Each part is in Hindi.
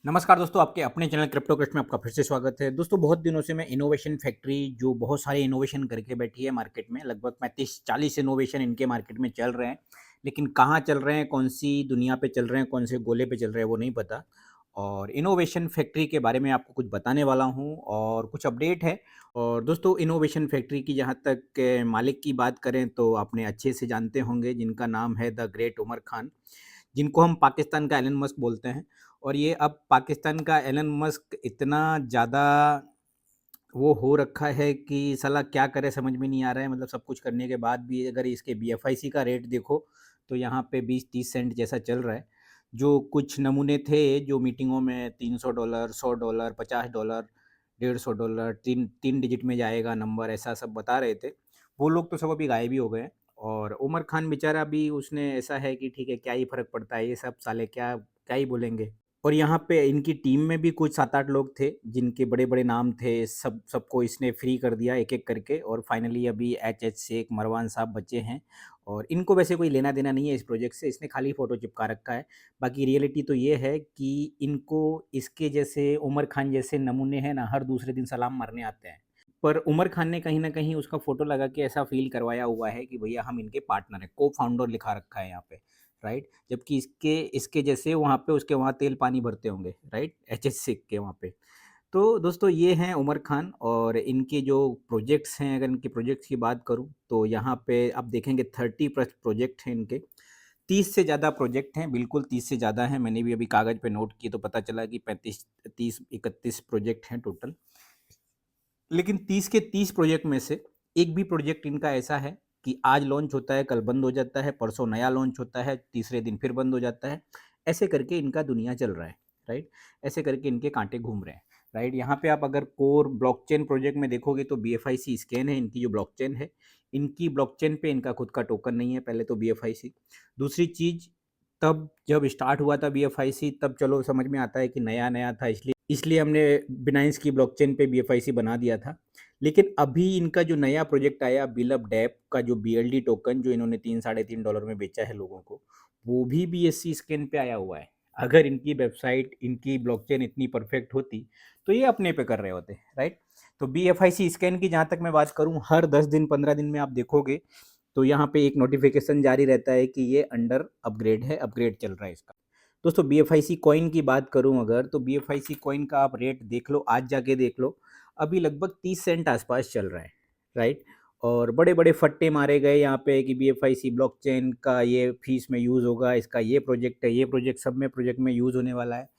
नमस्कार दोस्तों, आपके अपने चैनल क्रिप्टो क्रिस्ट में आपका फिर से स्वागत है। दोस्तों, बहुत दिनों से मैं इनोवेशन फैक्ट्री जो बहुत सारे इनोवेशन करके बैठी है मार्केट में, लगभग 35-40 इनोवेशन इनके मार्केट में चल रहे हैं। लेकिन कहाँ चल रहे हैं, कौन-सी दुनिया पे चल रहे हैं, कौन से गोले पे चल रहे हैं, वो नहीं पता। और इनोवेशन फैक्ट्री के बारे में आपको कुछ बताने वाला हूँ और कुछ अपडेट है। और दोस्तों, इनोवेशन फैक्ट्री की जहाँ तक मालिक की बात करें तो आपने अच्छे से जानते होंगे, जिनका नाम है द ग्रेट उमर खान, जिनको हम पाकिस्तान का एलन मस्क बोलते हैं। और ये अब पाकिस्तान का एलन मस्क इतना ज़्यादा वो हो रखा है कि साला क्या करे समझ में नहीं आ रहा है। मतलब सब कुछ करने के बाद भी अगर इसके बीएफआईसी का रेट देखो तो यहाँ पे 20-30 सेंट जैसा चल रहा है। जो कुछ नमूने थे जो मीटिंगों में $300, $100, $50, $150, 3 डिजिट में जाएगा नंबर, ऐसा सब बता रहे थे। वो लोग तो सब अभी गायब ही हो गए हैं। और उमर खान बेचारा भी उसने ऐसा है कि ठीक है, क्या ही फ़र्क पड़ता है, ये सब साले क्या क्या ही बोलेंगे। और यहाँ पे इनकी टीम में भी कुछ 7-8 लोग थे, जिनके बड़े-बड़े नाम थे, सबको इसने फ्री कर दिया एक-एक करके। और फाइनली अभी एचएच शेख, मरवान साहब बचे हैं। और इनको वैसे कोई लेना-देना नहीं है इस प्रोजेक्ट से, इसने खाली फ़ोटो चिपका रखा है। बाकी रियलिटी तो ये है कि इनको इसके जैसे उमर खान जैसे नमूने हैं ना, हर दूसरे दिन सलाम मारने आते हैं। पर उमर खान ने कहीं न कहीं उसका फ़ोटो लगा के ऐसा फ़ील करवाया हुआ है कि भैया हम इनके पार्टनर हैं, को-फाउंडर लिखा रखा है यहाँ पे, राइट? जबकि इसके इसके जैसे वहाँ पे उसके वहाँ तेल-पानी भरते होंगे, राइट? एचएच शेख के वहाँ पे। तो दोस्तों, ये हैं उमर खान और इनके जो प्रोजेक्ट्स हैं, अगर इनके प्रोजेक्ट्स की बात करूँ तो यहाँ पे आप देखेंगे 30 प्लस प्रोजेक्ट हैं इनके। 30 से ज़्यादा प्रोजेक्ट हैं, बिल्कुल 30 से ज़्यादा हैं। मैंने भी अभी कागज़ पे नोट किए तो पता चला कि 35, 30, 31 प्रोजेक्ट हैं टोटल। लेकिन 30 के 30 प्रोजेक्ट में से एक भी प्रोजेक्ट इनका ऐसा है कि आज लॉन्च होता है, कल बंद हो जाता है, परसों नया लॉन्च होता है, तीसरे दिन फिर बंद हो जाता है। ऐसे करके इनका दुनिया चल रहा है, राइट? ऐसे करके इनके कांटे घूम रहे हैं, राइट? यहाँ पे आप अगर कोर ब्लॉकचेन प्रोजेक्ट में देखोगे तो बीएफआईसी स्कैन है इनकी जो ब्लॉकचेन है। इनकी ब्लॉकचेन पे इनका खुद का टोकन नहीं है, पहले तो बीएफआईसी। दूसरी चीज़, तब जब स्टार्ट हुआ था बीएफआईसी तब चलो समझ में आता है कि नया-नया था, इसलिए इसलिए हमने बिनाइंस की ब्लॉकचेन पे बीएफआईसी बना दिया था। लेकिन अभी इनका जो नया प्रोजेक्ट आया बिलब डैप का, जो बीएलडी टोकन जो इन्होंने 3 साढ़े 3 डॉलर में बेचा है लोगों को, वो भी बीएससी स्कैन पे आया हुआ है। अगर इनकी वेबसाइट, इनकी ब्लॉकचेन इतनी परफेक्ट होती, तो ये अपने पे कर रहे होते, राइट? तो बीएफआईसी स्कैन की जहाँ तक मैं बात करूँ, हर 10 दिन, 15 दिन में आप देखोगे, तो यहाँ पे एक नोटिफ़िकेशन जारी रहता है कि ये अंडर अपग्रेड है, अपग्रेड चल रहा है इसका। दोस्तों, बीएफआईसी कॉइन की बात करूँ अगर, तो बीएफआईसी कॉइन का आप रेट देख लो, आज जाके देख लो, अभी लगभग 30 सेंट आसपास चल रहा है, राइट? और बड़े-बड़े फट्टे मारे गए यहाँ पे कि बीएफआईसी ब्लॉकचेन का ये फीस में यूज़ होगा, इसका ये प्रोजेक्ट है, ये प्रोजेक्ट सब में प्रोजेक्ट में यूज़ होने वाला है।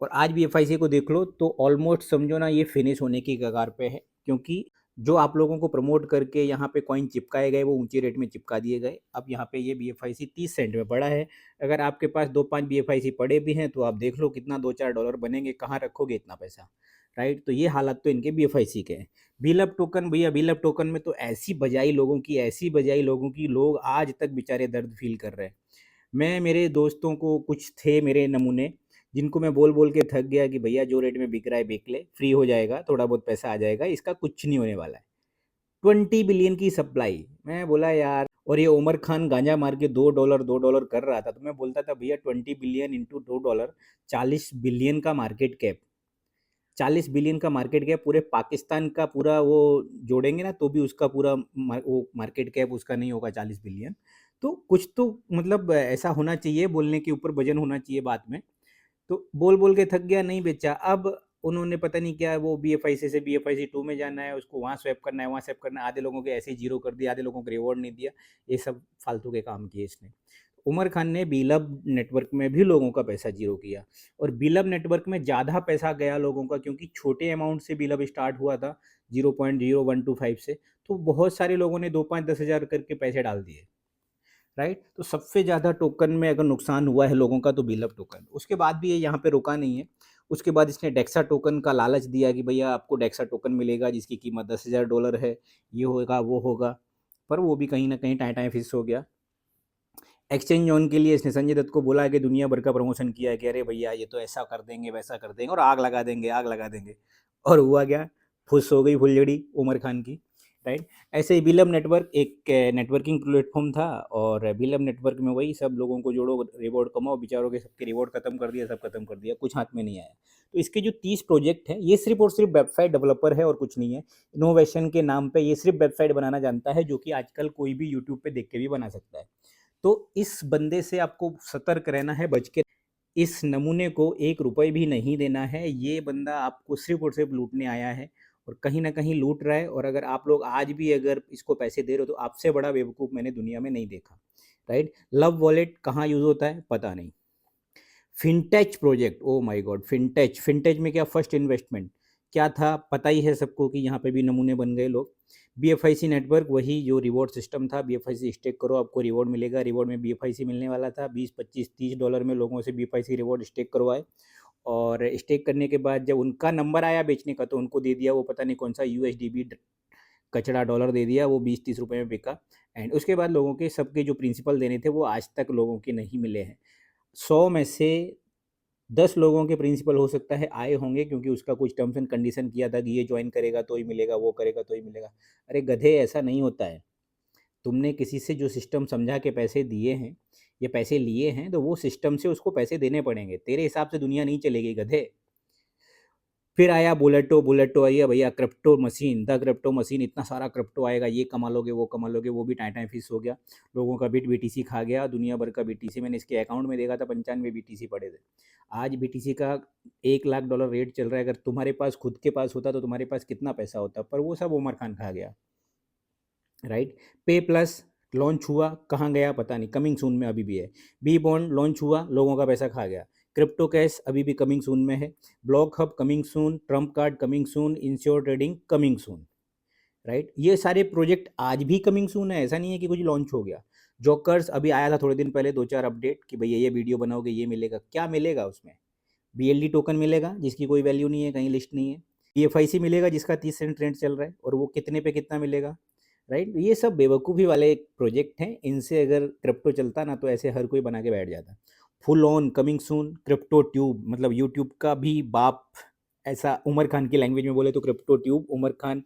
और आज बीएफआईसी को देख लो तो ऑलमोस्ट समझो ना, ये फिनिश होने की कगार पे है, क्योंकि जो आप लोगों को प्रमोट करके यहाँ पे कॉइन चिपकाए गए वो ऊँचे रेट में चिपका दिए गए। अब यहाँ पे ये बीएफआईसी 30 सेंट में पड़ा है। अगर आपके पास 2-5 बीएफआईसी पड़े भी हैं तो आप देख लो कितना $2-4 बनेंगे, कहाँ रखोगे इतना पैसा, राइट? तो ये हालात तो इनके बीएफआईसी के हैं। बिलब टोकन भैया, बिलब टोकन में तो ऐसी बजाई लोगों की, ऐसी बजाई लोगों की, लोग आज तक बेचारे दर्द फ़ील कर रहे हैं। मैं मेरे दोस्तों को, कुछ थे मेरे नमूने, जिनको मैं बोल-बोल के थक गया कि भैया जो रेट में बिक रहा है बिक ले, फ्री हो जाएगा, थोड़ा बहुत पैसा आ जाएगा, इसका कुछ नहीं होने वाला है। 20 बिलियन की सप्लाई, मैं बोला यार। और ये उमर खान गांजा मार के $2 कर रहा था, तो मैं बोलता था भैया 20 बिलियन इंटू $2, 40 बिलियन का मार्केट कैप। 40 बिलियन का मार्केट कैप, पूरे पाकिस्तान का पूरा वो जोड़ेंगे ना तो भी उसका पूरा वो मार्केट कैप उसका नहीं होगा 40 बिलियन। तो कुछ तो मतलब ऐसा होना चाहिए, बोलने के ऊपर वजन होना चाहिए बात में। तो बोल-बोल के थक गया, नहीं बेचा। अब उन्होंने पता नहीं क्या, वो बीएफआईसी से बीएफआईसी 2 में जाना है, उसको वहाँ स्वैप करना है, वहाँ स्वैप करना है। आधे लोगों के ऐसे ही ज़ीरो कर दिया, आधे लोगों को रिवॉर्ड नहीं दिया। ये सब फालतू के काम किए इसने। उमर खान ने बिलब नेटवर्क में भी लोगों का पैसा ज़ीरो किया। और बिलब नेटवर्क में ज़्यादा पैसा गया लोगों का, क्योंकि छोटे अमाउंट से बिलब स्टार्ट हुआ था, 0.0125 से। तो बहुत सारे लोगों ने 2, 5, 10 हज़ार करके पैसे डाल दिए। राइट? तो सबसे ज़्यादा टोकन में अगर नुकसान हुआ है लोगों का तो बिलब टोकन। उसके बाद भी ये यहाँ पे रुका नहीं है। उसके बाद इसने डेक्सा टोकन का लालच दिया कि भैया आपको डेक्सा टोकन मिलेगा जिसकी कीमत $10,000 है, ये होगा, वो होगा। पर वो भी कहीं न कहीं टाएँ-टाएँ फिस हो गया। एक्सचेंज ऑन के लिए इसने संजय दत्त को बोला कि दुनिया भर का प्रमोशन किया है कि अरे भैया ये तो ऐसा कर देंगे, वैसा कर देंगे और आग लगा देंगे, आग लगा देंगे। और हुआ क्या? फुस हो गई फुलझड़ी उमर खान की, राइट? ऐसे ही बिलम नेटवर्क एक नेटवर्किंग प्लेटफ़ॉर्म था और बिलम नेटवर्क में वही सब लोगों को जोड़ो, रिवॉर्ड कमाओ, बेचारों के सबके रिवॉर्ड खत्म कर दिया, सब खत्म कर दिया, कुछ हाथ में नहीं आया। तो इसके जो 30 प्रोजेक्ट हैं ये सिर्फ और सिर्फ वेबसाइट डेवलपर है और कुछ नहीं है। इनोवेशन के नाम पे ये सिर्फ वेबसाइट बनाना जानता है, जो कि आजकल कोई भी यूट्यूब पे देख के भी बना सकता है। तो इस बंदे से आपको सतर्क रहना है, बच के। इस नमूने को 1 रुपए भी नहीं देना है। ये बंदा आपको सिर्फ़ और सिर्फ़ लूटने आया है और कहीं न कहीं लूट रहा है। और अगर आप लोग आज भी अगर इसको पैसे दे रहे हो, तो आपसे बड़ा बेवकूफ़ मैंने दुनिया में नहीं देखा, राइट? लव वॉलेट कहाँ यूज़ होता है? पता नहीं। फिनटेच प्रोजेक्ट, ओह माय गॉड! फिनटेच, फिनटेच में क्या फर्स्ट इन्वेस्टमेंट क्या था? पता ही है सबको कि यहाँ पे भी नमूने बन गए लोग। बीएफआईसी नेटवर्क, वही जो रिवॉर्ड सिस्टम था, बीएफआईसी स्टेक करो आपको रिवॉर्ड मिलेगा। रिवॉर्ड में बीएफआईसी मिलने वाला था, 20, 25, $30 में लोगों से बीएफआईसी रिवॉर्ड स्टेक करवाए। और स्टेक करने के बाद जब उनका नंबर आया बेचने का, तो उनको दे दिया वो पता नहीं कौन-सा यूएसडीबी कचड़ा डॉलर दे दिया, वो 20-30 रुपए में बिका। एंड उसके बाद लोगों के सबके जो प्रिंसिपल देने थे, वो आज तक लोगों के नहीं मिले हैं। 100 में से 10 लोगों के प्रिंसिपल हो सकता है आए होंगे, क्योंकि उसका कुछ टर्म्स एंड कंडीशन किया था कि ये जॉइन करेगा तो ही मिलेगा, वो करेगा तो ही मिलेगा। अरे गधे, ऐसा नहीं होता है। तुमने किसी से जो सिस्टम समझा के पैसे दिए हैं, या पैसे लिए हैं, तो वो सिस्टम से उसको पैसे देने पड़ेंगे। तेरे हिसाब से दुनिया नहीं चलेगी गधे। फिर आया बुलेटो, बुलेटो आई है भैया, crypto machine, the crypto machine, इतना सारा क्रिप्टो आएगा, ये कमा लोगे, वो कमा लोगे, वो भी टाइम फिश हो गया। लोगों का बिट बीटीसी खा गया, दुनिया भर का बीटीसी। मैंने इसके अकाउंट में देखा था 95 बीटीसी पड़े थे। आज बीटीसी का $1 लाख रेट चल रहा है। अगर तुम्हारे पास खुद के पास होता तो तुम्हारे पास कितना पैसा होता, पर वो सब उमर खान खा गया, राइट? पे प्लस लॉन्च हुआ, कहाँ गया पता नहीं, कमिंग सून में अभी भी है। बी बॉन्ड लॉन्च हुआ, लोगों का पैसा खा गया। क्रिप्टो कैश अभी भी कमिंग सून में है। Block hub coming soon, Trump card coming soon, ensure trading coming soon, right? ये सारे प्रोजेक्ट आज भी कमिंग सून है, ऐसा नहीं है कि कुछ लॉन्च हो गया। जोकर्स अभी आया था थोड़े दिन पहले, 2-4 अपडेट कि भैया ये वीडियो बनाओगे ये मिलेगा। क्या मिलेगा उसमें? बीएलडी टोकन मिलेगा जिसकी कोई वैल्यू नहीं है, कहीं लिस्ट नहीं है। बीएफआईसी मिलेगा जिसका 30 सेंट ट्रेंड चल रहा है, और वो कितने पे कितना मिलेगा, राइट? ये सब बेवकूफ़ी वाले प्रोजेक्ट हैं। इनसे अगर क्रिप्टो चलता ना, तो ऐसे हर कोई बना के बैठ जाता। Full on coming soon crypto tube, मतलब यूट्यूब का भी बाप, ऐसा उमर खान की लैंग्वेज में बोले तो क्रिप्टो ट्यूब उमर खान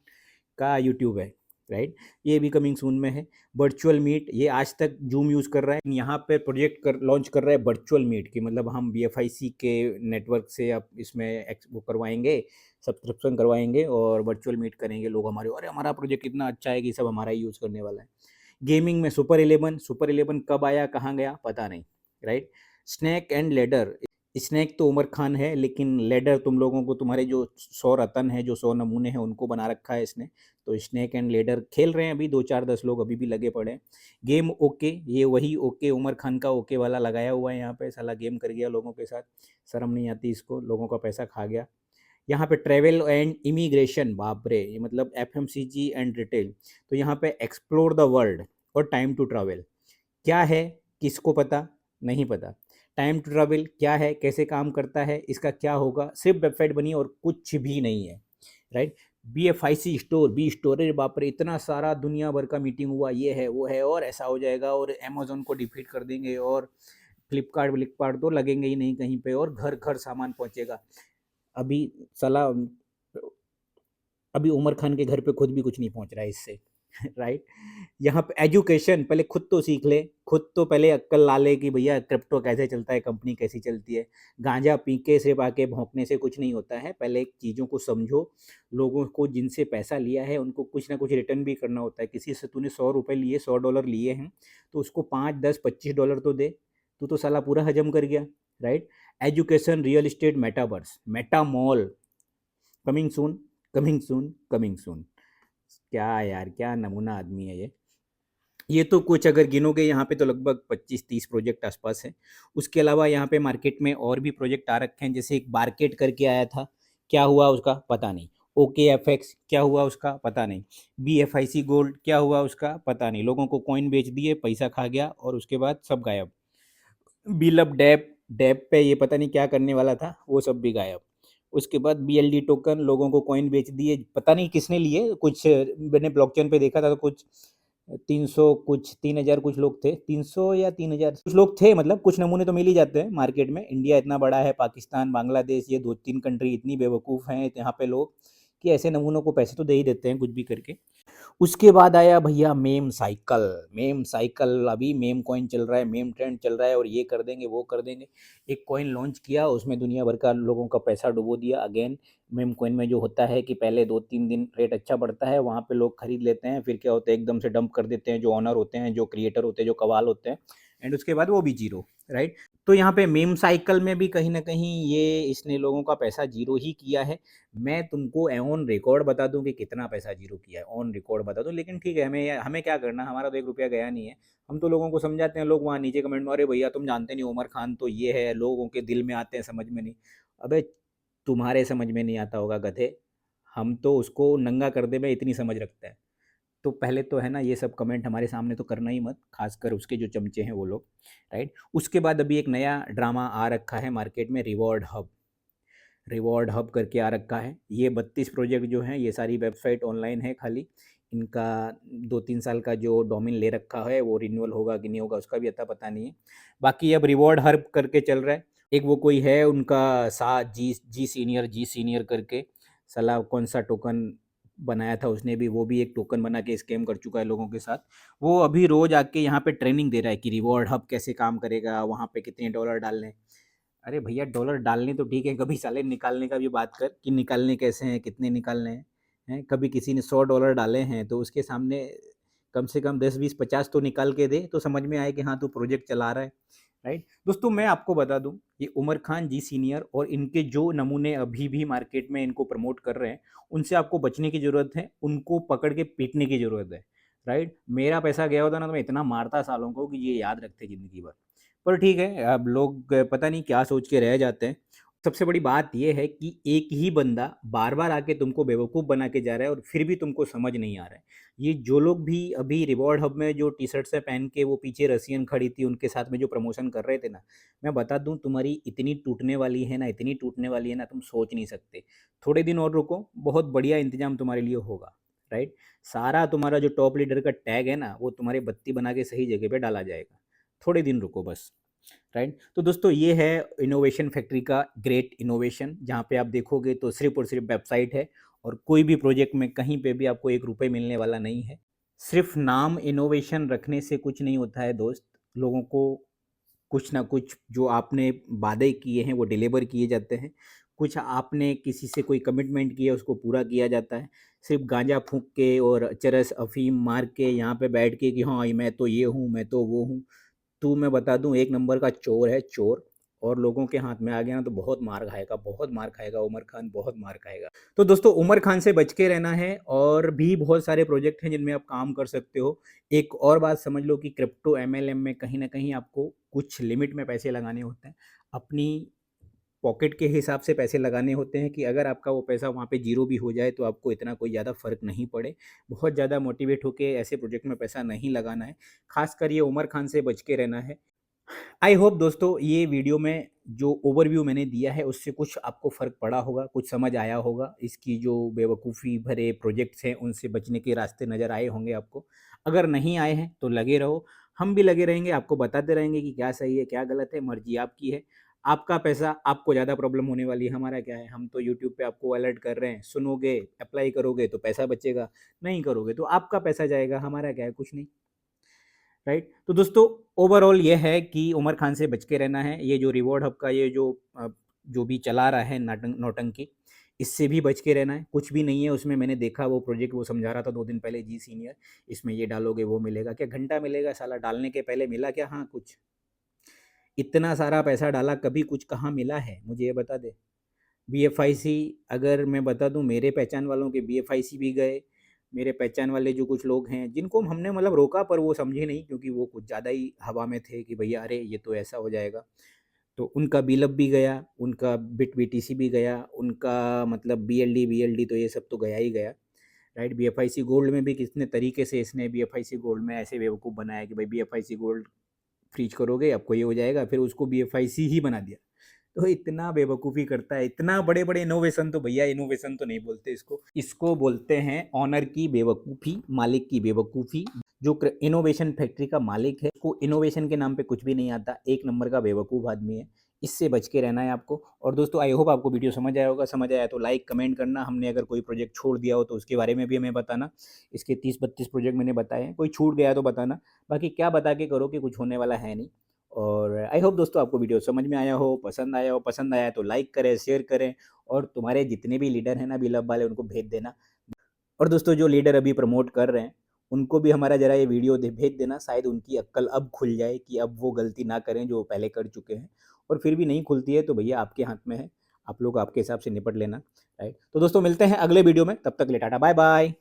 का यूट्यूब है, राइट? ये भी कमिंग सून में है। वर्चुअल मीट, ये आज तक जूम यूज़ कर रहा है, यहाँ पे प्रोजेक्ट कर लॉन्च कर रहा है वर्चुअल मीट की, मतलब हम बीएफआईसी के नेटवर्क से अब इसमें वो करवाएंगे, सब्सक्रिप्शन करवाएंगे और वर्चुअल मीट करेंगे लोग हमारे। अरे हमारा प्रोजेक्ट इतना अच्छा है कि सब हमारा ही यूज़ करने वाला है। गेमिंग में सुपर 11, सुपर 11 कब आया कहाँ गया पता नहीं, right? Snake and ladder, snake तो उमर खान है, लेकिन लेडर तुम लोगों को, तुम्हारे जो 100 रतन है, जो 100 नमूने हैं, उनको बना रखा है इसने। तो स्नैक एंड लेडर खेल रहे हैं अभी 2-4-10 लोग अभी भी लगे पड़े हैं। गेम ओके, ये वही ओके उमर खान का ओके वाला लगाया हुआ है यहाँ पे। साला गेम कर गया लोगों के साथ, शर्म नहीं आती इसको, लोगों का पैसा खा गया। यहाँ पे ट्रैवल एंड इमिग्रेशन, बाप रे, ये मतलब एफएमसीजी एंड रिटेल। तो यहाँ पे एक्सप्लोर द वर्ल्ड और टाइम टू ट्रैवल क्या है, किसको पता? नहीं पता। टाइम टू ट्रैवल क्या है, कैसे काम करता है, इसका क्या होगा? सिर्फ वेबसाइट बनी है और कुछ भी नहीं है, राइट? बीएफआईसी स्टोर, बी स्टोर, अरे बाप रे, इतना सारा दुनिया भर का मीटिंग हुआ, ये है वो है, और ऐसा हो जाएगा, और अमेजोन को डिफीट कर देंगे, और फ्लिपकार्ट व्लिपकार्ट तो लगेंगे ही नहीं कहीं पे, और घर घर सामान पहुंचेगा। अभी साला, अभी उमर खान के घर पे खुद भी कुछ नहीं पहुंच रहा है इससे, राइट? यहाँ पे एजुकेशन, पहले खुद तो सीख ले, खुद तो पहले अक्कल ला ले कि भैया क्रिप्टो कैसे चलता है, कंपनी कैसी चलती है। गांजा पी के सिर्फ आके भौंकने से कुछ नहीं होता है, पहले चीज़ों को समझो। लोगों को जिनसे पैसा लिया है उनको कुछ ना कुछ रिटर्न भी करना होता है। किसी से तूने 100 रुपये लिए, $100 लिए हैं, तो उसको 5, 10, $25 तो दे। तू तो साला पूरा हजम कर गया, right? Education, real estate, metaverse, Meta mall, coming soon, coming soon, coming soon. क्या यार, क्या नमूना आदमी है ये तो कुछ अगर गिनोगे यहाँ पे तो लगभग 25-30 प्रोजेक्ट आसपास है। उसके अलावा यहाँ पे मार्केट में और भी प्रोजेक्ट आ रखे हैं, जैसे एक मार्केट करके आया था, क्या हुआ उसका पता नहीं। OKFX क्या हुआ उसका पता नहीं। BFIC गोल्ड क्या हुआ उसका पता नहीं। लोगों को कॉइन बेच दिए, पैसा खा गया, और उसके बाद सब गायब। बिलअप डैप, डैप पे ये पता नहीं क्या करने वाला था, वो सब भी गायब। उसके बाद BLD टोकन, लोगों को कॉइन बेच दिए, पता नहीं किसने लिए। कुछ मैंने ब्लॉकचेन पे देखा था, तो कुछ 300 कुछ 3000 कुछ लोग थे, 300 या 3000 कुछ लोग थे। मतलब कुछ नमूने तो मिल ही जाते हैं मार्केट में। इंडिया इतना बड़ा है, पाकिस्तान, बांग्लादेश, ये 2-3 कंट्री इतनी बेवकूफ़ हैं यहाँ पे लोग कि ऐसे नमूनों को पैसे तो दे ही देते हैं कुछ भी करके। उसके बाद आया भैया मेम साइकिल। मेम साइकिल, अभी मेम कॉइन चल रहा है, मेम ट्रेंड चल रहा है और ये कर देंगे वो कर देंगे। एक कॉइन लॉन्च किया, उसमें दुनिया भर का लोगों का पैसा डुबो दिया। अगेन मेम कॉइन में जो होता है कि पहले 2-3 दिन रेट अच्छा बढ़ता है, वहाँ पे लोग खरीद लेते हैं, फिर क्या होता है एकदम से डंप कर देते हैं जो ऑनर होते हैं, जो क्रिएटर होते हैं, जो कवाल होते हैं, एंड उसके बाद वो भी जीरो, राइट। तो यहाँ पे मेम साइकिल में भी कहीं ना कहीं ये इसने लोगों का पैसा जीरो ही किया है। मैं तुमको ऑन रिकॉर्ड बता दूं कि कितना पैसा जीरो किया है, ऑन रिकॉर्ड बता दूं, लेकिन ठीक है, हमें हमें क्या करना, हमारा तो 1 रुपया गया नहीं है। हम तो लोगों को समझाते हैं, लोग वहाँ नीचे कमेंट में अरे भैया तुम जानते नहीं उमर खान तो ये है, लोगों के दिल में आते हैं, समझ में नहीं। अबे तुम्हारे समझ में नहीं आता होगा गधे, हम तो उसको नंगा कर दे में इतनी समझ रखते हैं। तो पहले तो है ना, ये सब कमेंट हमारे सामने तो करना ही मत, खासकर उसके जो चमचे हैं वो लोग, राइट। उसके बाद अभी एक नया ड्रामा आ रखा है मार्केट में, रिवॉर्ड हब। रिवॉर्ड हब करके आ रखा है। ये 32 प्रोजेक्ट जो हैं, ये सारी वेबसाइट ऑनलाइन है खाली। इनका 2-3 साल का जो डोमेन ले रखा है वो रिन्यूअल होगा कि नहीं होगा उसका भी अता पता नहीं है। बाकी अब रिवॉर्ड हब करके चल रहा है। एक वो कोई है उनका सा जी सीनियर करके, साला कौन सा टोकन बनाया था उसने भी, वो भी एक टोकन बना के स्कैम कर चुका है लोगों के साथ। वो अभी रोज आके यहाँ पे ट्रेनिंग दे रहा है कि रिवॉर्ड हब कैसे काम करेगा, वहाँ पे कितने डॉलर डालने हैं। अरे भैया डॉलर डालने तो ठीक है, कभी साले निकालने का भी बात कर कि निकालने कैसे हैं, कितने निकालने हैं। कभी किसी ने $100 डाले हैं तो उसके सामने कम से कम 10-20-50 तो निकाल के दे, तो समझ में आए कि हाँ तू प्रोजेक्ट चला रहा है, राइट। दोस्तों मैं आपको बता दूं, ये उमर खान जी सीनियर और इनके जो नमूने अभी भी मार्केट में इनको प्रमोट कर रहे हैं, उनसे आपको बचने की ज़रूरत है, उनको पकड़ के पीटने की ज़रूरत है, राइट। मेरा पैसा गया होता ना तो मैं इतना मारता सालों को कि ये याद रखते ज़िंदगी भर। पर ठीक है, अब लोग पता नहीं क्या सोच के रह जाते हैं। सबसे बड़ी बात ये है कि एक ही बंदा बार-बार आके तुमको बेवकूफ़ बना के जा रहा है और फिर भी तुमको समझ नहीं आ रहा है। ये जो लोग भी अभी रिवॉर्ड हब में जो टी-शर्ट से पहन के वो पीछे रसियन खड़ी थी, उनके साथ में जो प्रमोशन कर रहे थे ना, मैं बता दूँ तुम्हारी इतनी टूटने वाली है ना, इतनी टूटने वाली है ना, तुम सोच नहीं सकते। थोड़े दिन और रुको, बहुत बढ़िया इंतज़ाम तुम्हारे लिए होगा, राइट। सारा तुम्हारा जो टॉप लीडर का टैग है ना, वो तुम्हारी बत्ती बना के सही जगह पे डाला जाएगा। थोड़े दिन रुको बस, राइट। तो दोस्तों ये है इनोवेशन फैक्ट्री का ग्रेट इनोवेशन, जहाँ पे आप देखोगे तो सिर्फ और सिर्फ वेबसाइट है और कोई भी प्रोजेक्ट में कहीं पे भी आपको 1 रुपये मिलने वाला नहीं है। सिर्फ नाम इनोवेशन रखने से कुछ नहीं होता है दोस्त। लोगों को कुछ ना कुछ जो आपने वादे किए हैं वो डिलीवर किए जाते हैं। कुछ आपने किसी से कोई कमिटमेंट किया उसको पूरा किया जाता है। सिर्फ गांजा फूंक के और चरस अफीम मार के यहाँ पे बैठ के कि हाँ मैं तो ये हूँ मैं तो वो हूँ, तू मैं बता दूं एक नंबर का चोर है चोर। और लोगों के हाथ में आ गया ना तो बहुत मार खाएगा, बहुत मार खाएगा उमर खान, बहुत मार खाएगा। तो दोस्तों उमर खान से बच के रहना है, और भी बहुत सारे प्रोजेक्ट हैं जिनमें आप काम कर सकते हो। एक और बात समझ लो कि क्रिप्टो एमएलएम में कहीं ना कहीं आपको कुछ लिमिट में पैसे लगाने होते हैं, अपनी पॉकेट के हिसाब से पैसे लगाने होते हैं कि अगर आपका वो पैसा वहाँ पे जीरो भी हो जाए तो आपको इतना कोई ज़्यादा फ़र्क नहीं पड़े। बहुत ज़्यादा मोटिवेट होके ऐसे प्रोजेक्ट में पैसा नहीं लगाना है, खासकर ये उमर खान से बच के रहना है। आई होप दोस्तों ये वीडियो में जो ओवरव्यू मैंने दिया है उससे कुछ आपको फ़र्क पड़ा होगा, कुछ समझ आया होगा। इसकी जो बेवकूफ़ी भरे प्रोजेक्ट्स हैं उनसे बचने के रास्ते नज़र आए होंगे आपको। अगर नहीं आए हैं तो लगे रहो, हम भी लगे रहेंगे, आपको बताते रहेंगे कि क्या सही है क्या गलत है, मर्जी आपकी है। आपका पैसा आपको ज़्यादा प्रॉब्लम होने वाली है, हमारा क्या है, हम तो यूट्यूब पे आपको अलर्ट कर रहे हैं, सुनोगे अप्लाई करोगे तो पैसा बचेगा, नहीं करोगे तो आपका पैसा जाएगा, हमारा क्या है, कुछ नहीं, राइट। तो दोस्तों ओवरऑल ये है कि उमर खान से बच के रहना है। ये जो रिवॉर्ड हब का ये जो भी चला रहा है नौटंकी, इससे भी बच के रहना है। कुछ भी नहीं है उसमें, मैंने देखा वो प्रोजेक्ट वो समझा रहा था 2 दिन पहले जी सीनियर, इसमें ये डालोगे वो मिलेगा, क्या घंटा मिलेगा साला, डालने के पहले मिला क्या, हाँ कुछ। इतना सारा पैसा डाला कभी कुछ कहाँ मिला है, मुझे ये बता दे। बीएफआईसी, अगर मैं बता दूं मेरे पहचान वालों के बीएफआईसी भी गए। मेरे पहचान वाले जो कुछ लोग हैं जिनको हमने मतलब रोका पर वो समझे नहीं, क्योंकि वो कुछ ज़्यादा ही हवा में थे कि भैया अरे ये तो ऐसा हो जाएगा। तो उनका बीलअप भी गया, उनका बिट बीटीसी भी गया, उनका मतलब बीएलडी तो ये सब तो गया ही गया, राइट। बीएफआईसी गोल्ड में भी कितने तरीके से इसने बीएफआईसी गोल्ड में ऐसे बेवकूफ़ बनाया कि भाई बीएफआईसी गोल्ड फ्रीज करोगे आपको ये हो जाएगा, फिर उसको बीएफआईसी ही बना दिया। तो इतना बेवकूफ़ी करता है, इतना बड़े बड़े इनोवेशन तो भैया इनोवेशन तो नहीं बोलते इसको, इसको बोलते हैं ऑनर की बेवकूफ़ी, मालिक की बेवकूफ़ी। जो इनोवेशन फैक्ट्री का मालिक है उसको इनोवेशन के नाम पे कुछ भी नहीं आता, एक नंबर का बेवकूफ़ आदमी है। इससे बच के रहना है आपको। और दोस्तों आई होप आपको वीडियो समझ आया होगा, समझ आया तो लाइक कमेंट करना। हमने अगर कोई प्रोजेक्ट छोड़ दिया हो तो उसके बारे में भी हमें बताना। इसके 30-32 प्रोजेक्ट मैंने बताए हैं, कोई छूट गया तो बताना। बाकी क्या बता के करो कि कुछ होने वाला है नहीं। और आई होप दोस्तों आपको वीडियो समझ में आया हो, पसंद आया तो लाइक करें, शेयर करें और तुम्हारे जितने भी लीडर हैं ना बिलब वाले, उनको भेज देना। और दोस्तों जो लीडर अभी प्रमोट कर रहे हैं, उनको भी हमारा ज़रा ये वीडियो भेज देना, शायद उनकी अक्ल अब खुल जाए कि अब वो गलती ना करें जो पहले कर चुके हैं। और फिर भी नहीं खुलती है तो भैया आपके हाथ में है, आप लोग आपके हिसाब से निपट लेना, राइट। तो दोस्तों मिलते हैं अगले वीडियो में, तब तक के लिए टाटा बाय बाय।